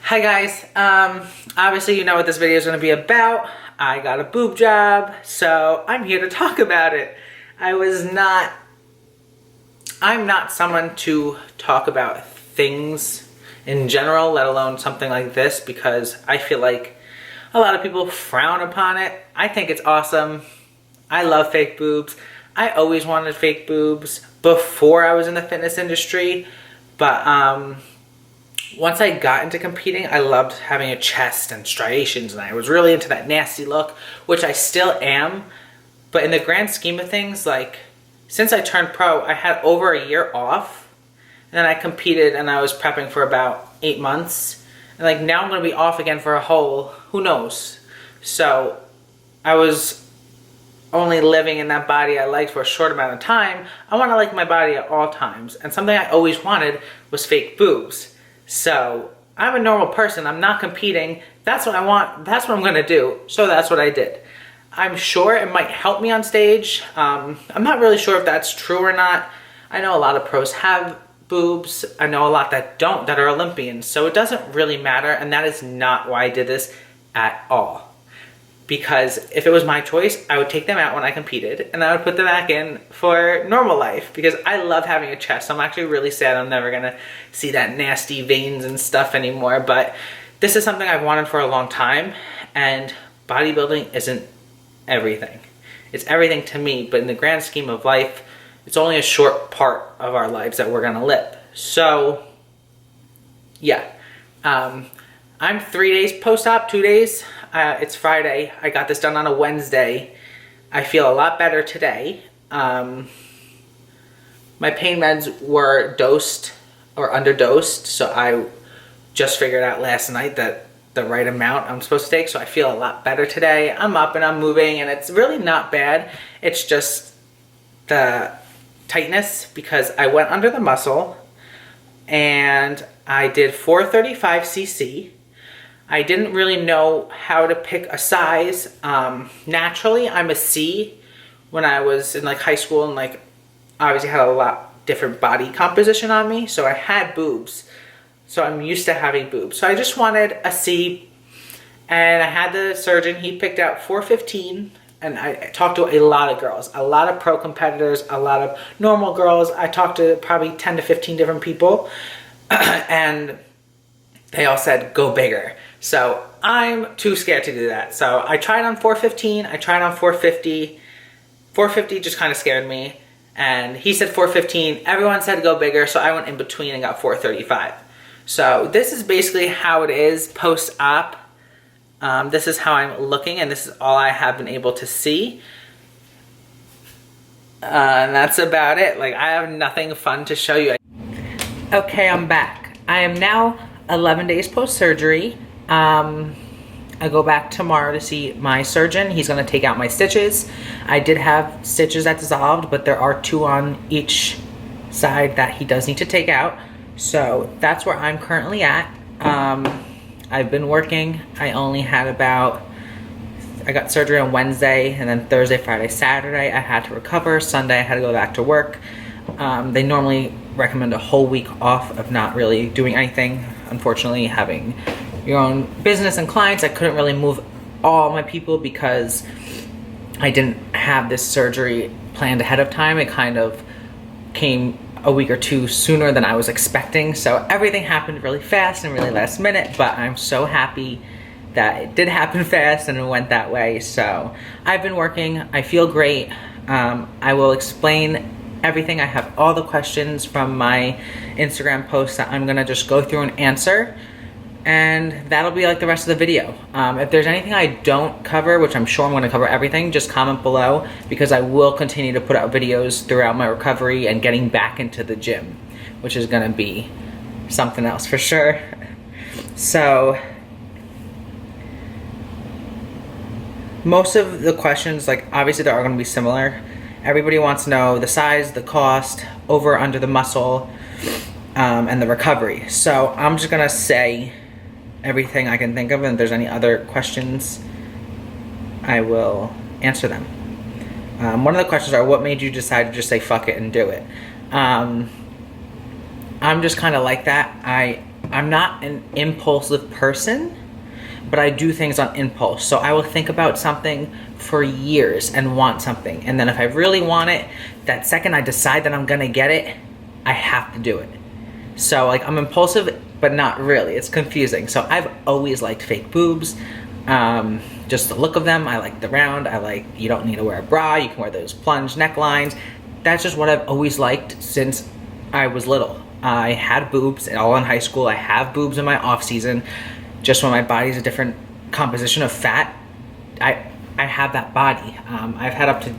Hi guys, obviously you know what this video is going to be about. I got a boob job, so I'm here to talk about it. I'm not someone to talk about things in general, let alone something like this, because I feel like a lot of people frown upon it. I think it's awesome. I love fake boobs. I always wanted fake boobs before I was in the fitness industry, but once I got into competing, I loved having a chest and striations, and I was really into that nasty look, which I still am. But in the grand scheme of things, like, since I turned pro, I had over a year off, and then I competed, and I was prepping for about 8 months, and like now I'm going to be off again for a whole, who knows. So I was only living in that body I liked for a short amount of time. I want to like my body at all times, and something I always wanted was fake boobs. So I'm a normal person, I'm not competing, that's what I want, that's what I'm gonna do, so that's what I did. I'm sure it might help me on stage. I'm not really sure if that's true or not. I know a lot of pros have boobs, I know a lot that don't, that are Olympians, so it doesn't really matter, and that is not why I did this at all. Because if it was my choice, I would take them out when I competed, and I would put them back in for normal life, because I love having a chest. I'm actually really sad I'm never gonna see that nasty veins and stuff anymore, but this is something I've wanted for a long time, and bodybuilding isn't everything. It's everything to me, but in the grand scheme of life, it's only a short part of our lives that we're gonna live. So, yeah. I'm 3 days post-op, 2 days. It's Friday. I got this done on a Wednesday. I feel a lot better today. My pain meds were dosed or underdosed, so I just figured out last night that the right amount I'm supposed to take, so I feel a lot better today. I'm up and I'm moving, and it's really not bad. It's just the tightness, because I went under the muscle and I did 435 cc. I didn't really know how to pick a size. Naturally, I'm a C. When I was in like high school, and like obviously had a lot different body composition on me, so I had boobs. So I'm used to having boobs. So I just wanted a C, and I had the surgeon, he picked out 415, and I talked to a lot of girls, a lot of pro competitors, a lot of normal girls. I talked to probably 10 to 15 different people, and they all said, go bigger. So I'm too scared to do that. So I tried on 415, I tried on 450. 450 just kind of scared me. And he said 415, everyone said go bigger, so I went in between and got 435. So this is basically how it is post-op. This is how I'm looking, and this is all I have been able to see. And that's about it. Like, I have nothing fun to show you. Okay, I'm back. I am now 11 days post-surgery. I go back tomorrow to see my surgeon. He's going to take out my stitches. I did have stitches that dissolved, but there are 2 on each side that he does need to take out. So that's where I'm currently at. I've been working. I got surgery on Wednesday, and then Thursday, Friday, Saturday I had to recover. Sunday I had to go back to work. They normally recommend a whole week off of not really doing anything. Unfortunately, having your own business and clients, I couldn't really move all my people because I didn't have this surgery planned ahead of time. It kind of came a week or 2 sooner than I was expecting. So everything happened really fast and really last minute, but I'm so happy that it did happen fast and it went that way. So I've been working, I feel great. I will explain everything. I have all the questions from my Instagram posts that I'm gonna just go through and answer, and that'll be like the rest of the video. If there's anything I don't cover, which I'm sure I'm gonna cover everything, just comment below, because I will continue to put out videos throughout my recovery and getting back into the gym, which is gonna be something else for sure. So most of the questions, like obviously they are gonna be similar. Everybody wants to know the size, the cost, over, under the muscle, and the recovery. So I'm just gonna say everything I can think of, and if there's any other questions, I will answer them. One of the questions are, what made you decide to just say fuck it and do it? I'm just kind of like that. I'm not an impulsive person, but I do things on impulse. So I will think about something for years and want something. And then if I really want it, that second I decide that I'm gonna get it, I have to do it. So like I'm impulsive, but not really. It's confusing. So I've always liked fake boobs. Just the look of them. I like the round. I like, you don't need to wear a bra. You can wear those plunge necklines. That's just what I've always liked since I was little. I had boobs all in high school. I have boobs in my off season. Just when my body's a different composition of fat, I have that body. I've had up to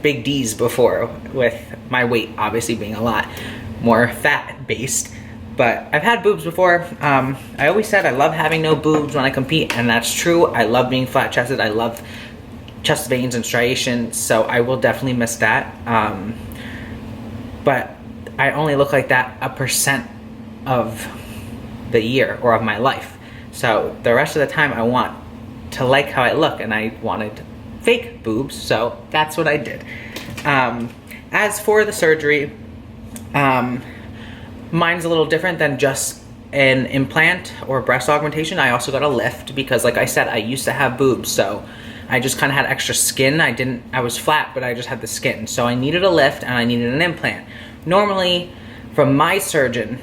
big D's before, with my weight obviously being a lot more fat based. But I've had boobs before. I always said I love having no boobs when I compete, and that's true. I love being flat chested. I love chest veins and striations, so I will definitely miss that. But I only look like that a % of the year or of my life. So the rest of the time I want to like how I look, and I wanted fake boobs, so that's what I did. As for the surgery, mine's a little different than just an implant or breast augmentation. I also got a lift because, like I said, I used to have boobs, so I just kind of had extra skin. I was flat, but I just had the skin. So I needed a lift and I needed an implant. Normally, from my surgeon,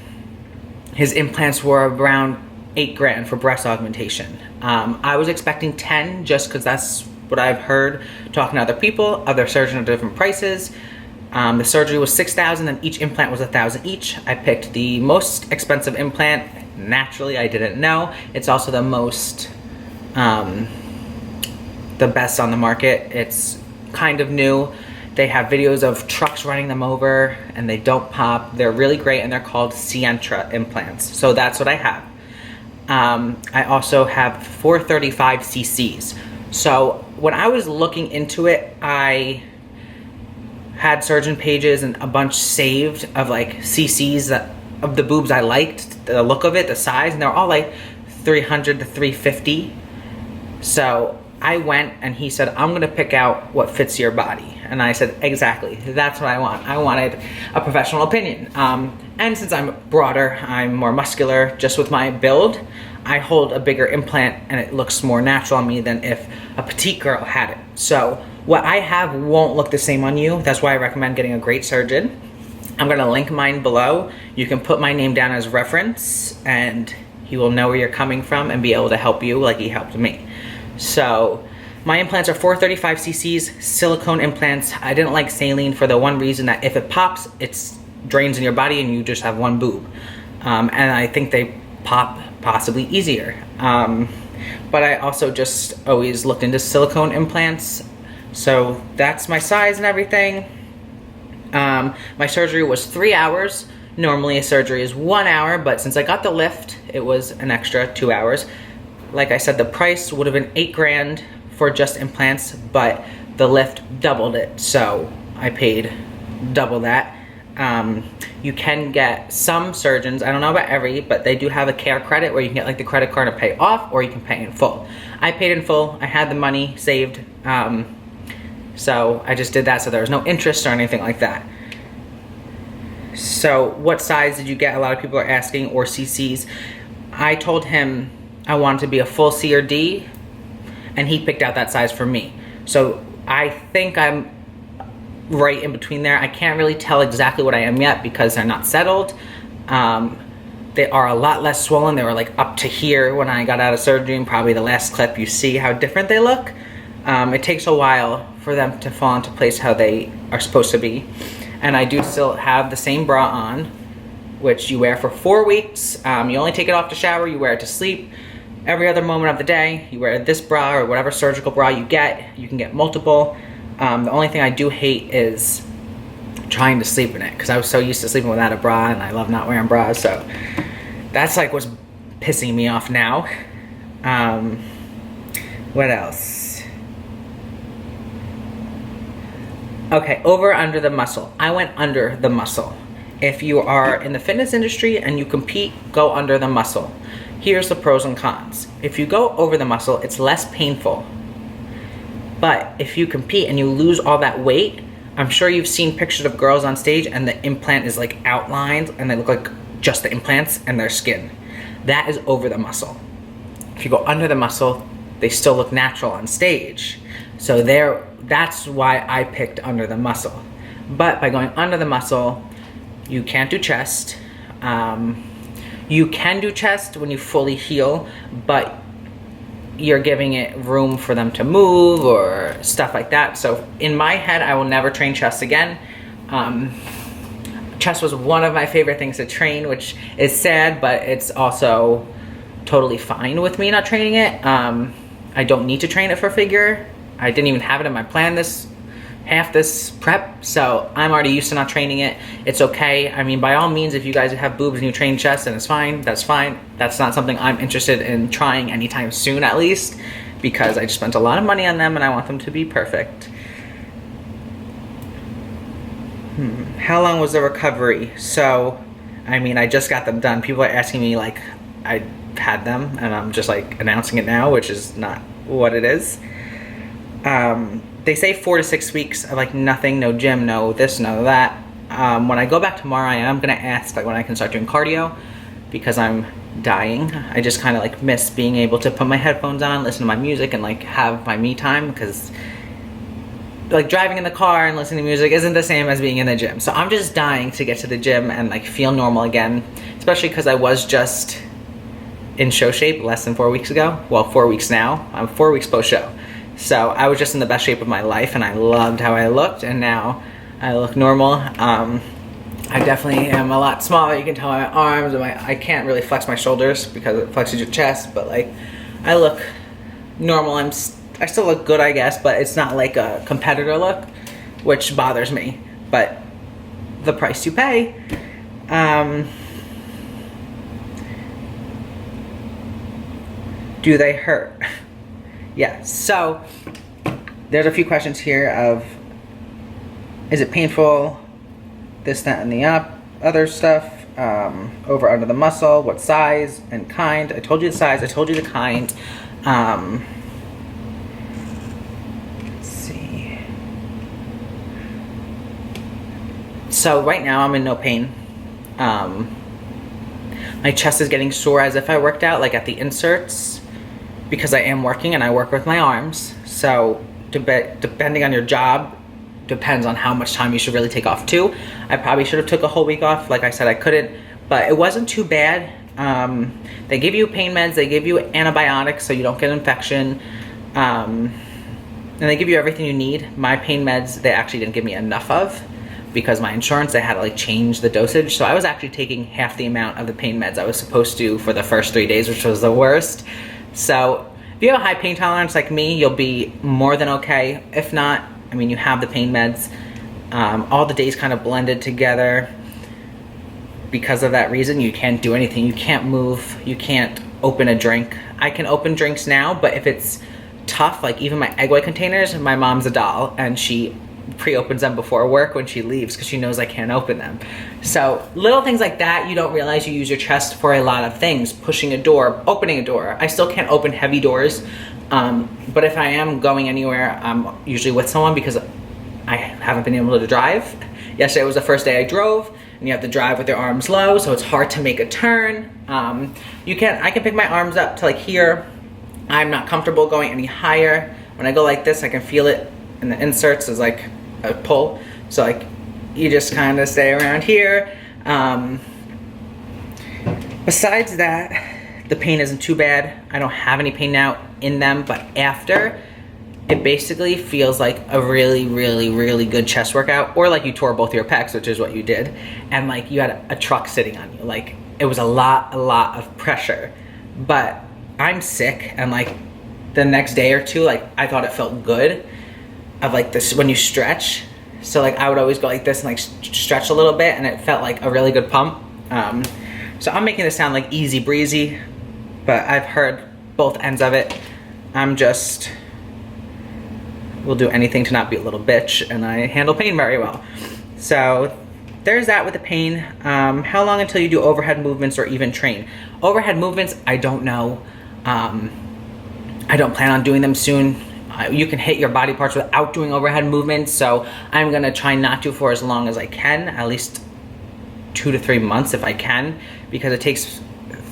his implants were around $8,000 for breast augmentation. I was expecting 10 just because that's what I've heard talking to other people. Other surgeons have different prices. The surgery was $6,000 and each implant was $1,000 each. I picked the most expensive implant. Naturally, I didn't know. It's also the most, the best on the market. It's kind of new. They have videos of trucks running them over and they don't pop. They're really great, and they're called Sientra implants. So that's what I have. I also have 435 cc's. So when I was looking into it, I had surgeon pages and a bunch saved of like cc's of the boobs I liked, the look of it, the size, and they're all like 300 to 350. So I went and he said, I'm gonna pick out what fits your body. And I said, exactly, that's what I want. I wanted a professional opinion. And since I'm broader, I'm more muscular, just with my build, I hold a bigger implant and it looks more natural on me than if a petite girl had it. So what I have won't look the same on you. That's why I recommend getting a great surgeon. I'm gonna link mine below. You can put my name down as reference and he will know where you're coming from and be able to help you like he helped me. So my implants are 435 cc's, silicone implants. I didn't like saline for the one reason that if it pops, it drains in your body and you just have one boob. And I think they pop possibly easier. But I also just always looked into silicone implants. So that's my size and everything. My surgery was 3 hours. Normally a surgery is 1 hour, but since I got the lift, it was an extra 2 hours. Like I said, the price would have been $8,000 for just implants, but the lift doubled it, so I paid double that. You can get some surgeons, I don't know about every, but they do have a care credit where you can get like the credit card to pay off, or you can pay in full. I paid in full. I had the money saved, so I just did that, so there was no interest or anything like that. So what size did you get? A lot of people are asking, or cc's. I told him I wanted to be a full C or D, and he picked out that size for me. So I think I'm right in between there. I can't really tell exactly what I am yet because they're not settled. They are a lot less swollen. They were like up to here when I got out of surgery, and probably the last clip you see how different they look. It takes a while for them to fall into place how they are supposed to be. And I do still have the same bra on, which you wear for 4 weeks. You only take it off to shower, you wear it to sleep. Every other moment of the day, you wear this bra or whatever surgical bra you get. You can get multiple. The only thing I do hate is trying to sleep in it, because I was so used to sleeping without a bra, and I love not wearing bras, so that's like what's pissing me off now. What else? Okay, over under the muscle. I went under the muscle. If you are in the fitness industry and you compete, go under the muscle. Here's the pros and cons. If you go over the muscle, it's less painful. But if you compete and you lose all that weight, I'm sure you've seen pictures of girls on stage and the implant is like outlined and they look like just the implants and their skin. That is over the muscle. If you go under the muscle, they still look natural on stage. So that's why I picked under the muscle. But by going under the muscle, you can't do chest. You can do chest when you fully heal, but you're giving it room for them to move or stuff like that. So in my head, I will never train chest again. Chest was one of my favorite things to train, which is sad, but it's also totally fine with me not training it. I don't need to train it for figure. I didn't even have it in my plan half this prep, so I'm already used to not training it. It's okay. I mean, by all means, if you guys have boobs and you train chest and it's fine, that's fine. That's not something I'm interested in trying anytime soon, at least, because I just spent a lot of money on them and I want them to be perfect. How long was the recovery? So, I mean, I just got them done. People are asking me like I had them, and I'm just like announcing it now, which is not what it is. They say 4 to 6 weeks of like nothing, no gym, no this, no that. When I go back tomorrow, I am gonna ask like when I can start doing cardio, because I'm dying. I just kind of like miss being able to put my headphones on, listen to my music, and like have my me time, because like driving in the car and listening to music isn't the same as being in the gym. So I'm just dying to get to the gym and like feel normal again, especially because I was just in show shape less than 4 weeks ago. Well, 4 weeks now. I'm 4 weeks post show. So I was just in the best shape of my life and I loved how I looked, and now I look normal. I definitely am a lot smaller. You can tell by my arms and I can't really flex my shoulders because it flexes your chest, but like I look normal. I still look good, I guess, but it's not like a competitor look, which bothers me, but the price you pay. Do they hurt? Yeah, so there's a few questions here of, is it painful, this, that, and the other stuff, over under the muscle, what size and kind. I told you the size, I told you the kind. Let's see. So right now I'm in no pain. My chest is getting sore as if I worked out, like at the inserts, because I am working and I work with my arms. So depending on your job, depends on how much time you should really take off too. I probably should have took a whole week off. Like I said, I couldn't, but it wasn't too bad. They give you pain meds, they give you antibiotics so you don't get infection. And they give you everything you need. My pain meds, they actually didn't give me enough of, because my insurance, they had to like change the dosage. So I was actually taking half the amount of the pain meds I was supposed to for the first 3 days, which was the worst. So if you have a high pain tolerance like me, you'll be more than okay. If not, I mean, you have the pain meds. All the days kind of blended together. Because of that reason, you can't do anything. You can't move. You can't open a drink. I can open drinks now, but if it's tough, like even my egg white containers, my mom's a doll, and she pre-opens them before work when she leaves because she knows I can't open them. So little things like that, you don't realize you use your chest for a lot of things. Pushing a door, opening a door. I still can't open heavy doors, but if I am going anywhere, I'm usually with someone because I haven't been able to drive. Yesterday was the first day I drove, and you have to drive with your arms low, so it's hard to make a turn. I can pick my arms up to like here. I'm not comfortable going any higher. When I go like this, I can feel it in the inserts is like a pull. So like you just kind of stay around here. Besides that, the pain isn't too bad. I don't have any pain now in them, but after, it basically feels like a really, really, really good chest workout, or like you tore both your pecs, which is what you did, and like you had a truck sitting on you. Like it was a lot of pressure, but I'm sick, and like the next day or two, like I thought it felt good of like this when you stretch. So like I would always go like this and like stretch a little bit, and it felt like a really good pump. So I'm making this sound like easy breezy, but I've heard both ends of it. Will do anything to not be a little bitch, and I handle pain very well. So there's that with the pain. How long until you do overhead movements or even train? Overhead movements, I don't know. I don't plan on doing them soon. You can hit your body parts without doing overhead movements, so I'm gonna try not to for as long as I can, at least 2 to 3 months if I can, because it takes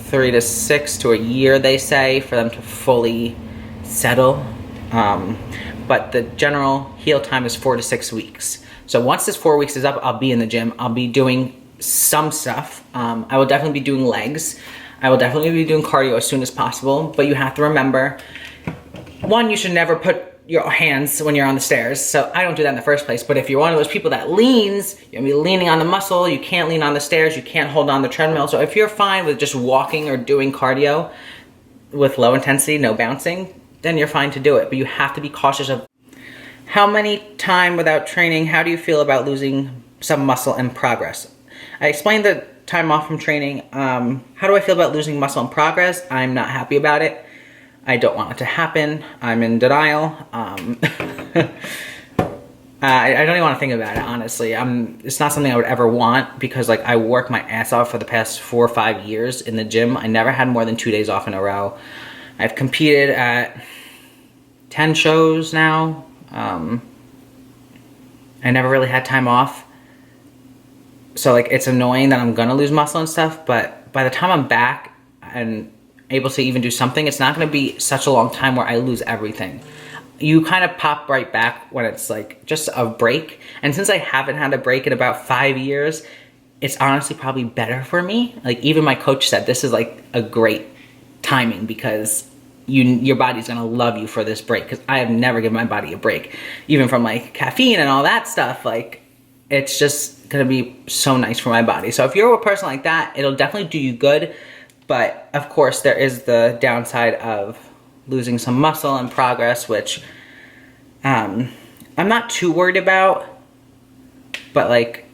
3 to 6 to a year, they say, for them to fully settle. But the general heal time is 4 to 6 weeks. So once this 4 weeks is up, I'll be in the gym. I'll be doing some stuff. I will definitely be doing legs. I will definitely be doing cardio as soon as possible. But you have to remember, one, you should never put your hands when you're on the stairs. So I don't do that in the first place. But if you're one of those people that leans, you're gonna be leaning on the muscle. You can't lean on the stairs. You can't hold on the treadmill. So if you're fine with just walking or doing cardio with low intensity, no bouncing, then you're fine to do it. But you have to be cautious of how many time without training. How do you feel about losing some muscle in progress? I explained the time off from training. How do I feel about losing muscle in progress? I'm not happy about it. I don't want it to happen. I'm in denial. I don't even want to think about it, honestly. It's not something I would ever want, because like I work my ass off for the past 4 or 5 years in the gym. I never had more than 2 days off in a row. I've competed at 10 shows now. I never really had time off. So like it's annoying that I'm gonna lose muscle and stuff, but by the time I'm back and able to even do something, it's not gonna be such a long time where I lose everything. You kind of pop right back when it's like just a break. And since I haven't had a break in about 5 years, it's honestly probably better for me. Like even my coach said this is like a great timing, because your body's gonna love you for this break, because I have never given my body a break, even from like caffeine and all that stuff. Like it's just gonna be so nice for my body. So if you're a person like that, it'll definitely do you good. But of course there is the downside of losing some muscle in progress, which I'm not too worried about, but like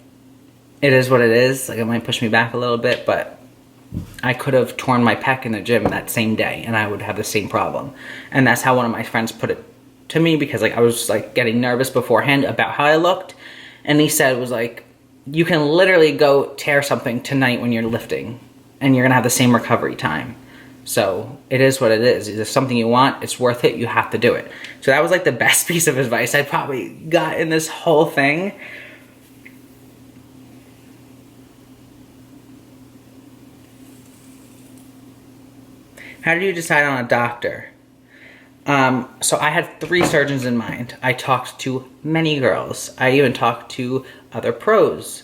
it is what it is. Like it might push me back a little bit, but I could have torn my pec in the gym that same day and I would have the same problem. And that's how one of my friends put it to me, because like I was like getting nervous beforehand about how I looked, and he said, was like, you can literally go tear something tonight when you're lifting and you're gonna have the same recovery time. So it is what it is. If it's something you want, it's worth it, you have to do it. So that was like the best piece of advice I probably got in this whole thing. How did you decide on a doctor? So I had 3 surgeons in mind. I talked to many girls. I even talked to other pros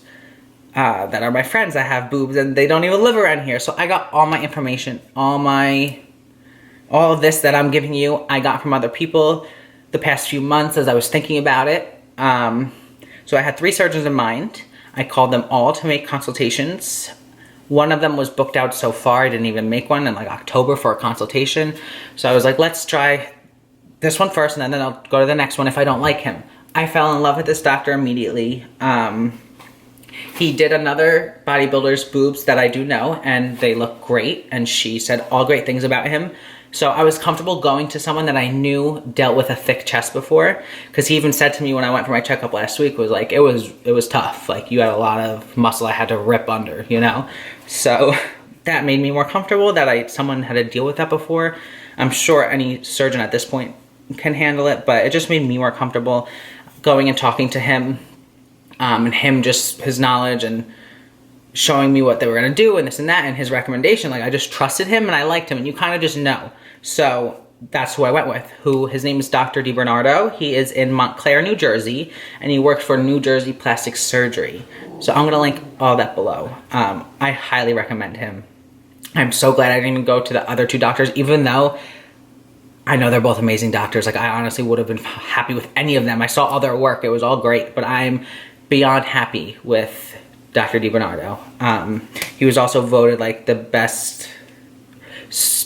that are my friends that have boobs and they don't even live around here. So I got all my information, all of this that I'm giving you, I got from other people the past few months as I was thinking about it. So I had 3 surgeons in mind. I called them all to make consultations. One of them was booked out so far, I didn't even make one in like October for a consultation. So I was like, let's try this one first and then I'll go to the next one if I don't like him. I fell in love with this doctor immediately. He did another bodybuilder's boobs that I do know, and they look great, and she said all great things about him. So I was comfortable going to someone that I knew dealt with a thick chest before, because he even said to me when I went for my checkup last week, was like, it was tough. Like you had a lot of muscle I had to rip under, you know? So that made me more comfortable that someone had to deal with that before. I'm sure any surgeon at this point can handle it, but it just made me more comfortable going and talking to him, and him just his knowledge and showing me what they were gonna do and this and that, and his recommendation. Like I just trusted him and I liked him, and you kind of just know. So that's who I went with. His name is Dr. DiBernardo. He is in Montclair, New Jersey, and he worked for New Jersey Plastic Surgery. So I'm gonna link all that below. I highly recommend him. I'm so glad I didn't even go to the other 2 doctors, even though I know they're both amazing doctors. Like I honestly would have been happy with any of them. I saw all their work, it was all great, but I'm beyond happy with Dr. DiBernardo. He was also voted like the best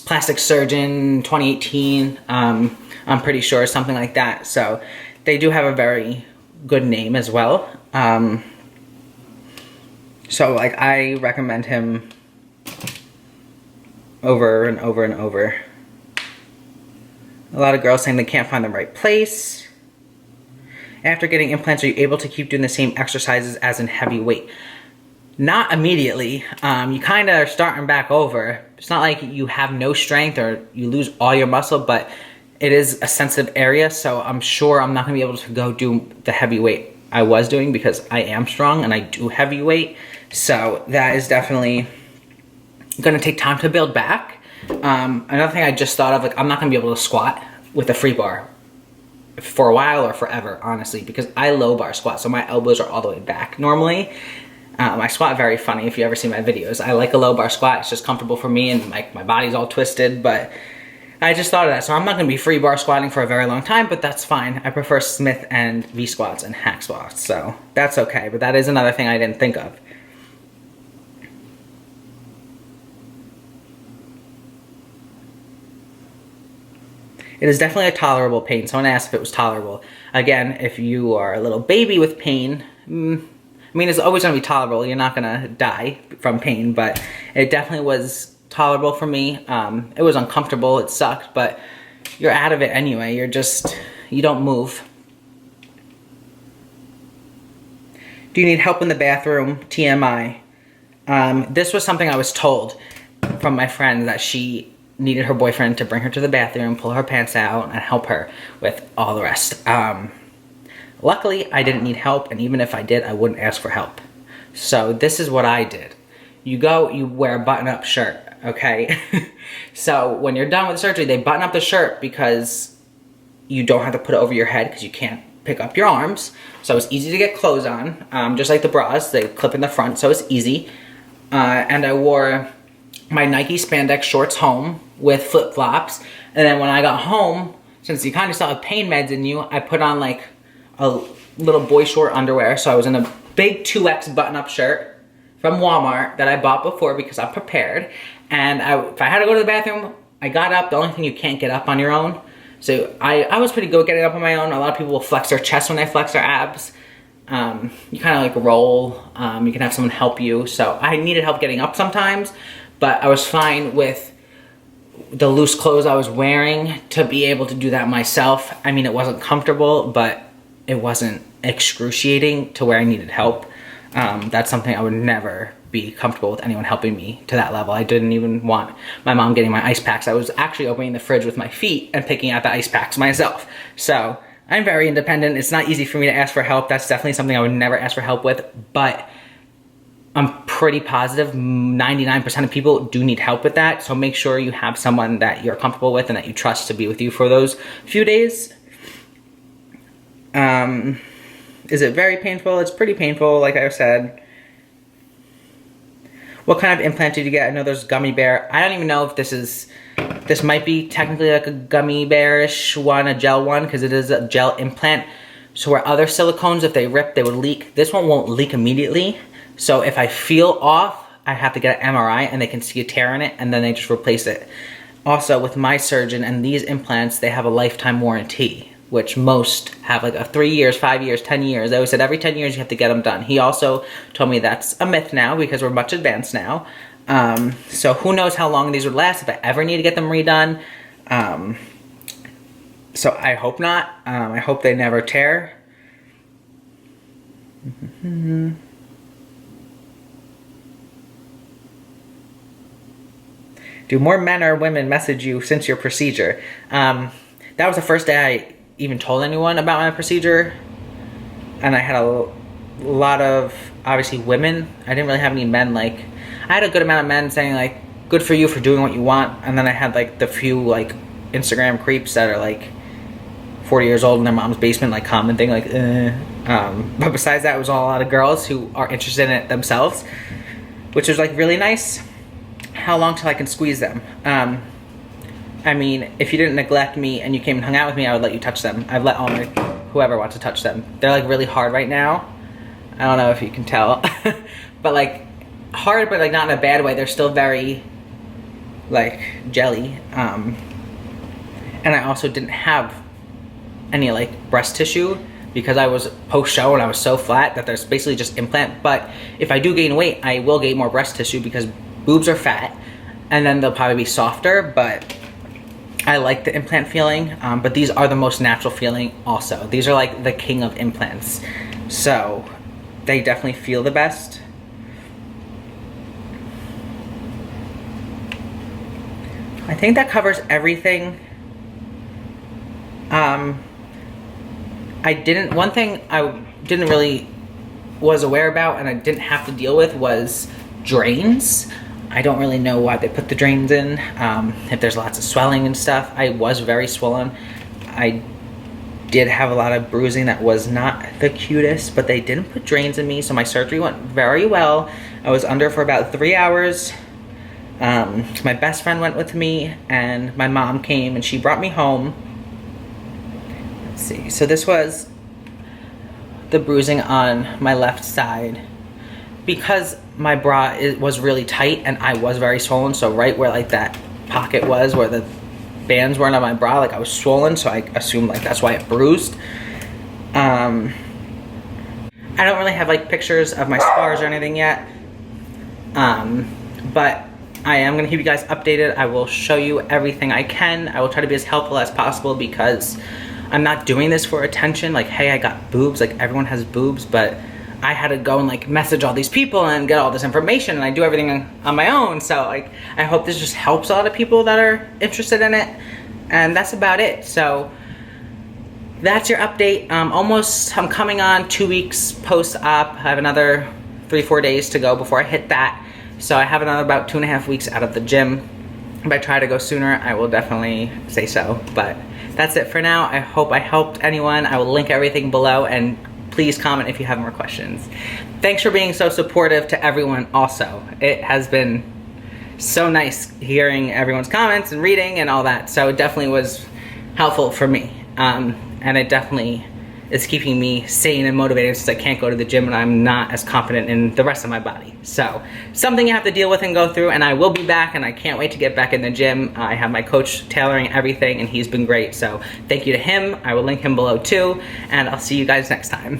plastic surgeon 2018. I'm pretty sure, something like that. So they do have a very good name as well. So like I recommend him over and over and over. A lot of girls saying they can't find the right place. After getting implants, are you able to keep doing the same exercises as in heavy weight? Not immediately. You kind of are starting back over. It's not like you have no strength or you lose all your muscle, but it is a sensitive area, so I'm sure I'm not going to be able to go do the heavy weight I was doing, because I am strong and I do heavy weight. So that is definitely gonna take time to build back. Another thing I just thought of, like, I'm not gonna be able to squat with a free bar for a while or forever, honestly, because I low bar squat, so my elbows are all the way back normally. I squat very funny if you ever see my videos. I like a low bar squat, it's just comfortable for me, and like my body's all twisted, but I just thought of that. So I'm not gonna be free bar squatting for a very long time, but that's fine. I prefer Smith and V squats and hack squats, so that's okay. But that is another thing I didn't think of. It is definitely a tolerable pain. Someone asked if it was tolerable. Again, if you are a little baby with pain, I mean, it's always gonna be tolerable. You're not gonna die from pain, but it definitely was tolerable for me. It was uncomfortable, it sucked, but you're out of it anyway. You don't move. Do you need help in the bathroom? TMI. This was something I was told from my friend, that she needed her boyfriend to bring her to the bathroom, pull her pants out, and help her with all the rest. Luckily, I didn't need help, and even if I did, I wouldn't ask for help. So this is what I did. You go, you wear a button-up shirt, okay? So when you're done with surgery, they button up the shirt because you don't have to put it over your head because you can't pick up your arms. So it's easy to get clothes on, just like the bras. They clip in the front, so it's easy. And I wore my Nike spandex shorts home with flip-flops, and then when I got home, since you kind of still have pain meds in you, I put on like a little boy short underwear. So I was in a big 2X button-up shirt from Walmart that I bought before because I'm prepared, and if I had to go to the bathroom, I got up. The only thing, you can't get up on your own, so I was pretty good getting up on my own. A lot of people will flex their chest when they flex their abs. You kind of like roll, you can have someone help you, so I needed help getting up sometimes, but I was fine with the loose clothes I was wearing to be able to do that myself. I mean, it wasn't comfortable, but it wasn't excruciating to where I needed help. That's something I would never be comfortable with anyone helping me to that level. I didn't even want my mom getting my ice packs. I was actually opening the fridge with my feet and picking out the ice packs myself. So I'm very independent. It's not easy for me to ask for help. That's definitely something I would never ask for help with, but I'm pretty positive 99% of people do need help with that. So make sure you have someone that you're comfortable with and that you trust to be with you for those few days. Is it very painful? It's pretty painful, like I said. What kind of implant did you get? I know there's gummy bear. I don't even know if this might be technically like a gummy bearish one, a gel one, because it is a gel implant. So where other silicones, if they rip, they would leak. This one won't leak immediately. So if I feel off, I have to get an MRI and they can see a tear in it and then they just replace it. Also, with my surgeon and these implants, they have a lifetime warranty, which most have like a 3 years, 5 years, 10 years. They always said every 10 years you have to get them done. He also told me that's a myth now because we're much advanced now. So who knows how long these would last if I ever need to get them redone. So I hope not. I hope they never tear. Do more men or women message you since your procedure? That was the first day I even told anyone about my procedure. And I had a lot of, obviously, women. I didn't really have any men. Like, I had a good amount of men saying, like, good for you for doing what you want. And then I had, like, the few, like, Instagram creeps that are, like, 40 years old in their mom's basement, like, commenting, like, But besides that, it was all a lot of girls who are interested in it themselves, which was, like, really nice. How long till I can squeeze them? I mean, if you didn't neglect me and you came and hung out with me, I would let you touch them. I've let whoever wants to touch them. They're like really hard right now. I don't know if you can tell. But like, hard but like not in a bad way. They're still very like jelly. And I also didn't have any like breast tissue because I was post-show and I was so flat that there's basically just implant. But if I do gain weight, I will gain more breast tissue because boobs are fat, and then they'll probably be softer, but I like the implant feeling, but these are the most natural feeling also. These are like the king of implants, so they definitely feel the best. I think that covers everything. One thing I didn't really was aware about and I didn't have to deal with was drains. I don't really know why they put the drains in, if there's lots of swelling and stuff. I was very swollen. I did have a lot of bruising that was not the cutest, but they didn't put drains in me, so my surgery went very well. I was under for about 3 hours. My best friend went with me, and my mom came and she brought me home. Let's see, so this was the bruising on my left side. Because my bra was really tight and I was very swollen, so right where like that pocket was where the bands weren't on my bra, like I was swollen, so I assumed like that's why it bruised. I don't really have like pictures of my scars or anything yet, but I am gonna keep you guys updated. I will show you everything I can. I will try to be as helpful as possible because I'm not doing this for attention, like, hey, I got boobs, like everyone has boobs, but I had to go and like message all these people and get all this information, and I do everything on my own. So like, I hope this just helps a lot of people that are interested in it. And that's about it. So that's your update. I'm coming on 2 weeks post-op. I have another 3-4 days to go before I hit that. So I have another about 2.5 weeks out of the gym. If I try to go sooner, I will definitely say so. But that's it for now. I hope I helped anyone. I will link everything below, and please comment if you have more questions. Thanks for being so supportive to everyone also. It has been so nice hearing everyone's comments and reading and all that. So it definitely was helpful for me. And it definitely is keeping me sane and motivated since I can't go to the gym and I'm not as confident in the rest of my body. So something you have to deal with and go through, and I will be back and I can't wait to get back in the gym. I have my coach tailoring everything and he's been great. So thank you to him. I will link him below too, and I'll see you guys next time.